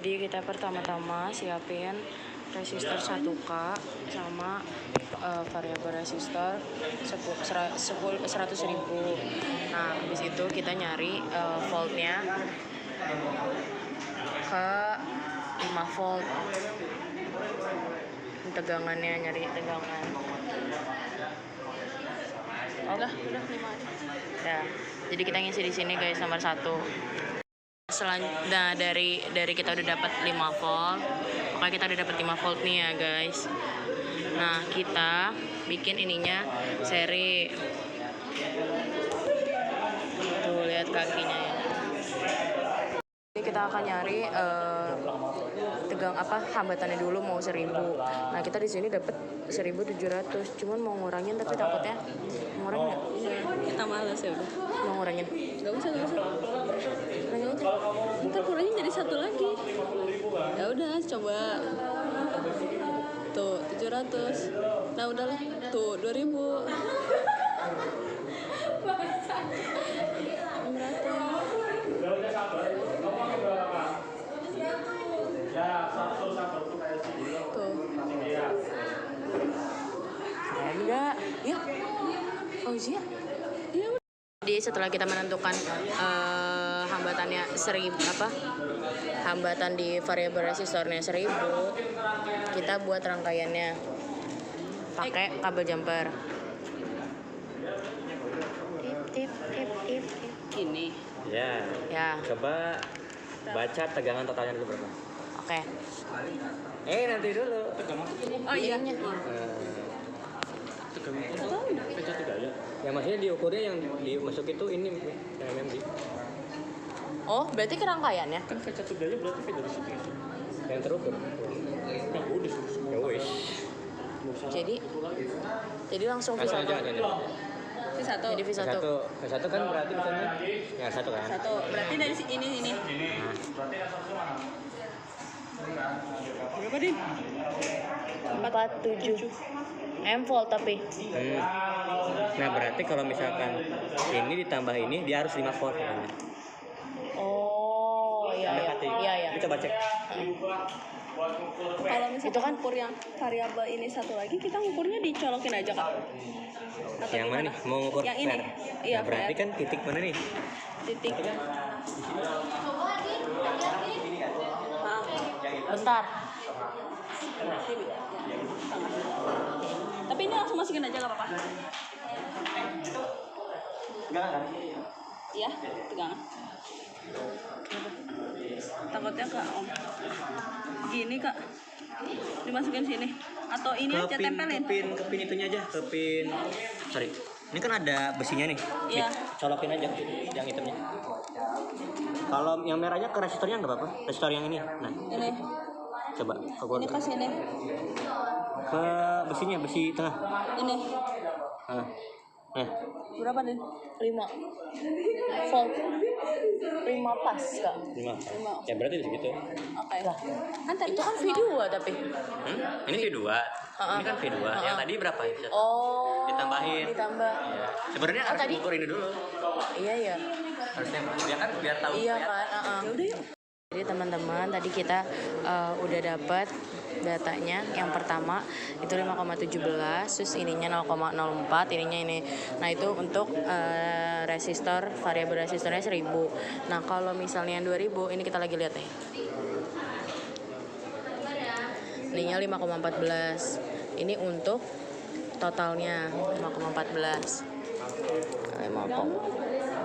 Jadi kita pertama-tama siapin resistor 1K sama variabel resistor 100.000. Nah, habis itu kita nyari voltnya ke 5 volt. Tegangannya, nyari tegangan. Udah 5 aja. Ya. Jadi kita ngisi di sini guys, nomor 1. Nah, dari kita udah dapat 5 volt. Pokoknya kita udah dapat 5 volt nih ya guys. Nah, kita bikin ininya seri. Tuh, lihat kakinya ya. Ini kita akan nyari hambatannya dulu mau 1000. Nah, kita di sini dapat 1700. Cuman mau ngurangin tapi takutnya ngurangin nggak? Kita malas ya udah. Mau ngurangin? Gak usah. Ngurangin aja. Ntar kurangin jadi 1 lagi. Ya udah, coba. Tuh 700. Nah udahlah. Tuh 2000. 600. Tuh. Enggak. Ya. Fauzia. Iya. Jadi setelah kita menentukan hambatannya 1000 hambatan di variabel resistornya 1000, kita buat rangkaiannya pakai kabel jumper. Tip. Ini. Ya. Coba baca tegangan totalnya dulu berapa? Oke. Nanti dulu. Oh iya. Ya maksudnya diukurnya yang dimasuk itu ini yang MMD. Oh, berarti kerangkaiannya? Kan kaca tuganya berarti kayak dari situ. Yang terukur. Nah, udah suruh. Ya wis. Jadi langsung V1. Jangan. V1. Jadi V1. V1 kan berarti misalnya ya 1 kan. 1. Berarti dari ini. Berapa, Din? 47 M volt tapi. Nah, berarti kalau misalkan ini ditambah ini dia harus 5 volt kan. Oh, iya. Ini coba cek. Kalau misalnya Itu kan ukur yang variabel ini 1 lagi, kita ngukurnya dicolokin aja Kak? Atau Yang mana nih? Mau ngukur yang ini? flare? Iya, Nah, berarti flare. kan titik mana nih? Titik. bentar. Tapi ini langsung masukin aja gak apa-apa? Iya, tegangan. Takutnya Kak Om. Gini Kak. Dimasukin sini. Atau ini aja tempelin. Ke pin itunya aja, ke pin. Sorry. Ini kan ada besinya nih. Iya. Colokin aja yang hitamnya. Kalau yang merahnya ke resistornya nggak apa-apa. Resistor yang ini. Nah, Ini. coba Ini ke sini. ke besinya, besi tengah. Ini. Nah. Berapa nih? 5 volt. 5 pas, Kak. 5. 5. Ya berarti segitu. Oke. Lah, Kan tadi itu kan V2 tapi. Ini V2. Ini kan V2. Yang tadi berapa ya? Oh. Ditambahin. Ditambah. Ya. Sebenarnya harus tadi? ukur ini dulu. Iya. Harusnya biar tahu. Iya kan. Ya udah yuk. Jadi teman-teman tadi kita udah dapat datanya. Yang pertama itu 5,17, terus ininya 0,04, ininya ini. Nah, itu untuk resistor, variabel resistornya 1000. Nah, kalau misalnya yang 2000, ini kita lagi lihat nih. Ininya 5,14. Ini untuk totalnya 5,14.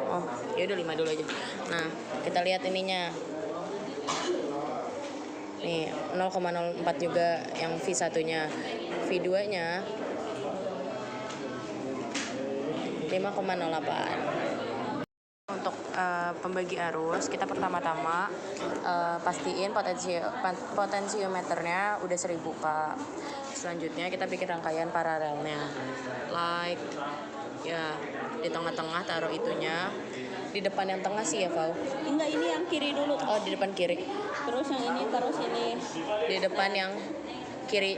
Oh, ya udah 5 dulu aja. Nah, kita lihat ininya. Nih, 0,04 juga yang V1-nya. V2-nya 5,08. Untuk pembagi arus, kita pertama-tama pastiin potensiometernya udah 1000 Kak. Selanjutnya kita bikin rangkaian paralelnya. Like ya, di tengah-tengah taruh itunya. Di depan yang tengah sih ya, Val? Enggak, ini yang kiri dulu. Oh, di depan kiri. Terus yang ini taruh sini. Di depan yang kiri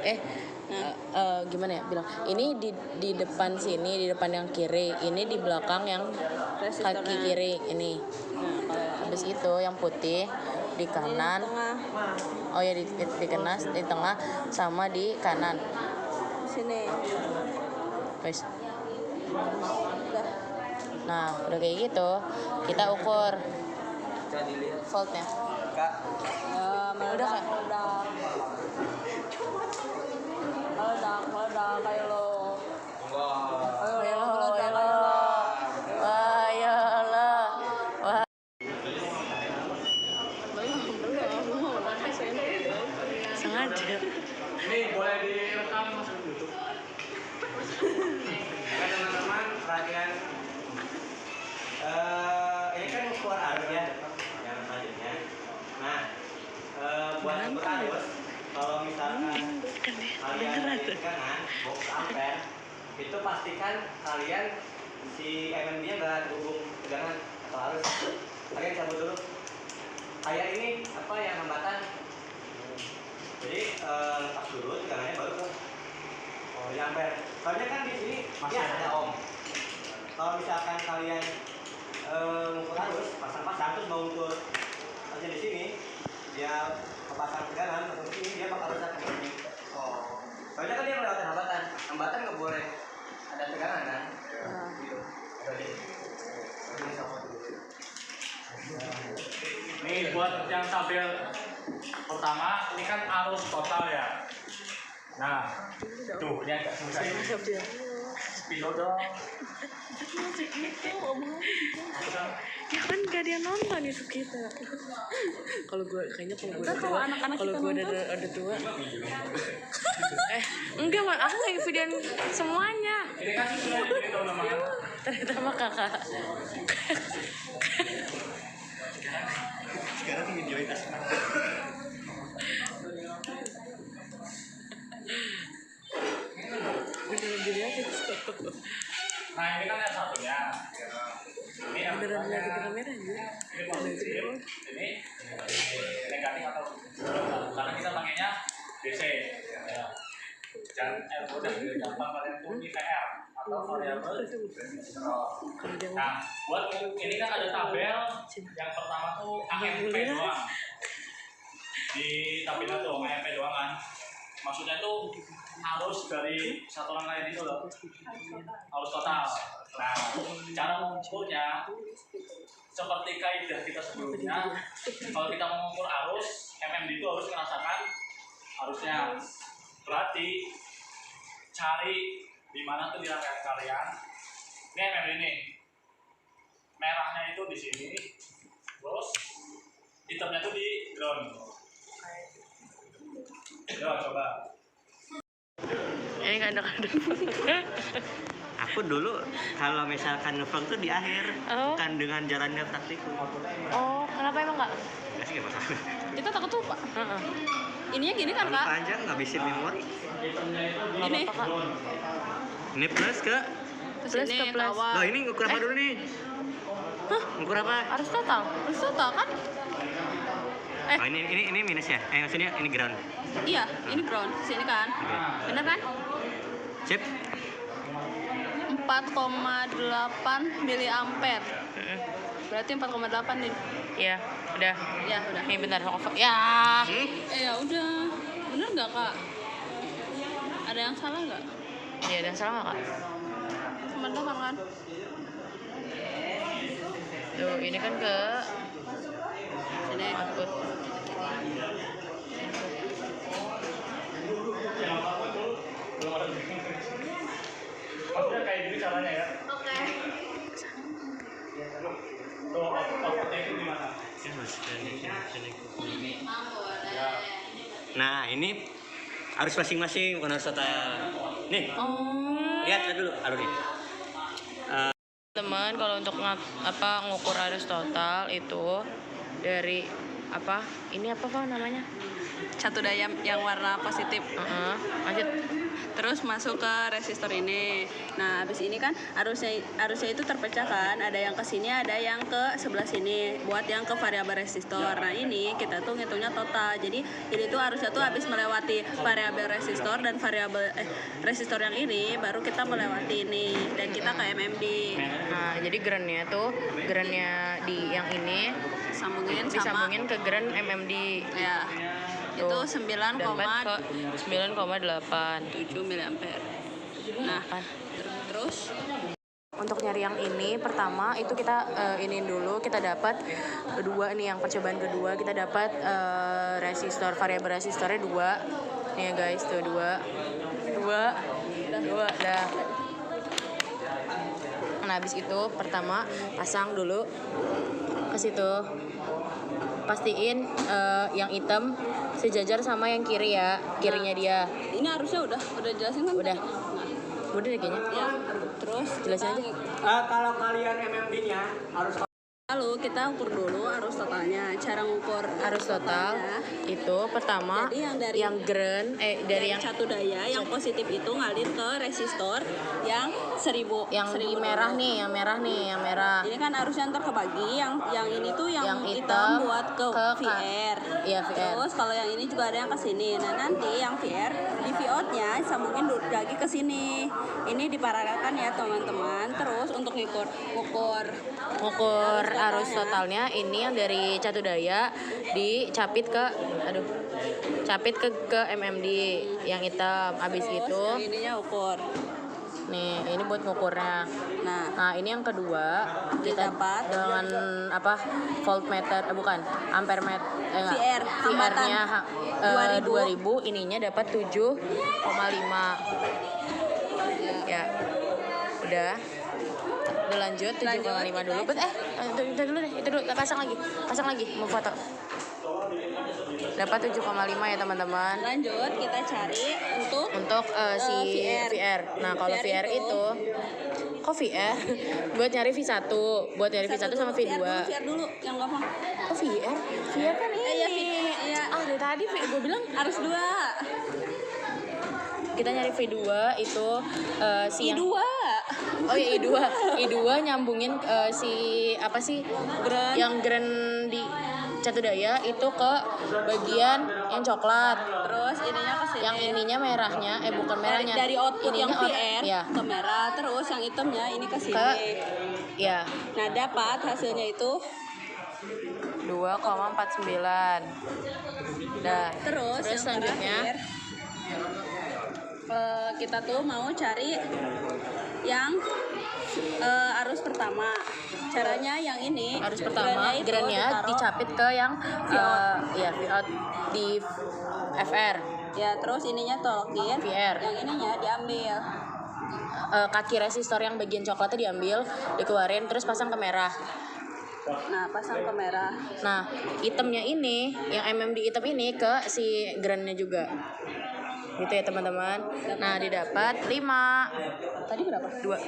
gimana ya bilang? Ini di depan sini, di depan yang kiri. Ini di belakang yang kaki kiri ini. Nah, kalau Habis itu yang putih di kanan. Tengah. Oh ya di kanan, di tengah sama di kanan. Sini. Guys. Udah. Nah, udah kayak gitu, kita ukur voltnya. Ya, Udah, Kak? Meledak kayak lo. Ayo lo. Ayo lo. Wah. Sengaja. Ini boleh direkam masuk YouTube. Oke teman-teman, perhatian. Ini kan keluar arus ya, yang selanjutnya. Nah, buat ukur arus, kalau misalkan kalian dari tegangan box ampere, itu pastikan kalian si MMB-nya nggak terhubung tegangan atau arus. Kalian cabut dulu. Kayak ini apa yang hambatan? Jadi lepas dulu tegangannya baru ke di ampere. Soalnya kan di sini masih ada ohm. Kalau misalkan kalian mengukur arus, pasang-pasang terus mau ukur aja di sini, dia kepasang tegangan atau di sini dia bakal rusak kayak gini. Oh, soalnya kan dia melewati hambatan. Hambatan nggak boleh ada tegangan kan? Gitu. Jadi Nih buat yang tabel pertama, ini kan arus total ya. Nah, tuh ini agak susah. Spilo dong. Ya kan gak dia nonton itu kita. Kalau gue kayaknya kalau gue Kalau anak-anak kalau kita gue nonton. ada tua. Enggak man, aku nggak videoin semuanya. Ini kan sudah gitu namanya. Ternyata sama kakak. sekarang videoin asma. Nah ini kan yang satunya. Ini yang Beneran lihat di kamera aja. ini positif, ini negatif atau karena kita pakainya DC. Ya. Dan udah gampang kalian tuh IVR atau variabel. Nah, buat ini kan ada tabel yang pertama tuh AMP doang. Di tabelnya tuh AMP doang kan. Maksudnya tuh arus dari satuan lain itu loh, arus total. Nah, cara mengukurnya seperti kaidah kita sebelumnya, kalau kita mengukur arus, MMD itu harus merasakan arusnya. Berarti cari di mana tuh di rangkaian kalian. Ini MMD ini, merahnya itu di sini, terus hitamnya tuh di ground. Coba. Ini kadang-kadang. Aku dulu kalau misalkan ngevlog tuh di akhir, Oh. bukan dengan jalannya praktikum. Oh, kenapa emang nggak? Nggak sih nggak masalah. Kita takut lupa. Heeh. Ininya gini kan, Kalau Kak? panjang ngabisin memori. Ini. Ini plus ke. Plus ke plus. kawat. Loh ini ngukur apa dulu nih? Ngukur apa? Harus total. Terus total kan? Oh ini minus ya? Maksudnya ini ground. Iya, ini ground. Sini kan? Oke. Bener kan? Sip. 4,8 miliampere. Berarti 4,8 nih. Iya, udah. Ya, udah. Nih bentar, ya. Ya udah. Bener nggak, Kak? Ada yang salah nggak? Iya, dan salah nggak kak? Sebentar kan? Tuh, ini kan ke Sini. output. Maksudnya kayak gini caranya ya. Oke. Tuh outputnya itu gimana? Nah ini harus masing-masing bukan harus total. Nih Oh. lihat dulu alurnya. Teman, kalau untuk ngukur arus total itu dari ini apa namanya? Satu daya yang warna positif. Lanjut. terus masuk ke resistor ini. Nah, habis ini kan arusnya itu terpecah kan, ada yang ke sini, ada yang ke sebelah sini buat yang ke variabel resistor. Nah, ini kita tuh ngitungnya total. Jadi ini tuh arusnya tuh habis melewati variabel resistor dan variabel resistor yang ini baru kita melewati ini dan kita ke MMD. Nah, jadi gerannya di yang ini disambungin ke geran MMD. Ya. Itu 9,7 dapat ke 9,8. mA. Nah, terus Untuk nyari yang ini pertama itu kita iniin dulu, kita dapat dua nih, yang percobaan kedua kita dapat resistor, variabel resistornya 2 nih ya guys, tuh 2 dah. Nah, habis itu pertama pasang dulu ke situ, pastiin yang hitam sejajar sama yang kiri ya, kirinya dia. ini harusnya udah jelasin kan? Udah. Nah, Udah deh kayaknya. ya, terus Jelasin aja. Kalau kalian MMD-nya harus lalu kita ukur dulu arus totalnya. Cara ngukur Arus total itu pertama Jadi yang dari- yang ground dari yang satu daya yang positif itu ngalir ke resistor yang 1000 yang di merah nih, yang merah. Ini kan arusnya ntar kebagi, yang ini tuh yang Yang hitam hitam buat ke ke VR. Iya, VR. Terus kalau yang ini juga ada yang ke sini. Nah, nanti yang VR di V-out-nya sambungin lagi ke sini. Ini diparalelkan ya, teman-teman. Terus untuk ngukur arus totalnya ini yang dari catu daya dicapit ke MMD yang hitam. Habis itu yang ininya ukur. nih, ini buat ngukurnya. Nah, Nah, ini yang kedua kita Didapat. dengan voltmeter, bukan ampere meter, VR, VR-nya 2000. 2000, ininya dapat 7,5. Ya. Udah lanjut 7,5 dulu. Itu dulu deh, itu dulu pasang lagi mau foto. Dapat 7,5 ya teman-teman. lanjut kita cari untuk Si VR. VR. Nah, kalau VR itu kok VR? Buat nyari V1 sama V2. VR dulu yang gampang. Oh, VR? VR kan ini. Iya. Dari tadi gue bilang Arus 2. kita nyari V2 itu si yang I2. Oh ya, I2 nyambungin Grand. yang grand di catu daya itu ke bagian yang coklat. Terus ininya ke sini. Yang ininya merahnya, bukan merahnya. dari output yang Ininya VR ya. ke merah, terus yang hitamnya ini ke sini. Ya, Nah, dapat hasilnya itu 2,49. Dah. terus yang selanjutnya terakhir, kita tuh mau cari yang arus pertama. Caranya yang ini. arus pertama gerannya dicapit ke yang V-out di FR. Ya, terus ininya tolokin. VR. Yang ininya diambil. Kaki resistor yang bagian coklatnya diambil, dikeluarin, terus pasang ke merah. Nah, pasang ke merah. Nah, hitamnya ini, yang MMD hitam ini ke si gerannya juga. Gitu ya teman-teman. Nah, didapat 5. Tadi berapa? 2.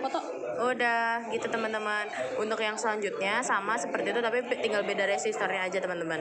Foto. Udah gitu teman-teman. Untuk yang selanjutnya sama seperti itu, tapi tinggal beda resistornya aja teman-teman.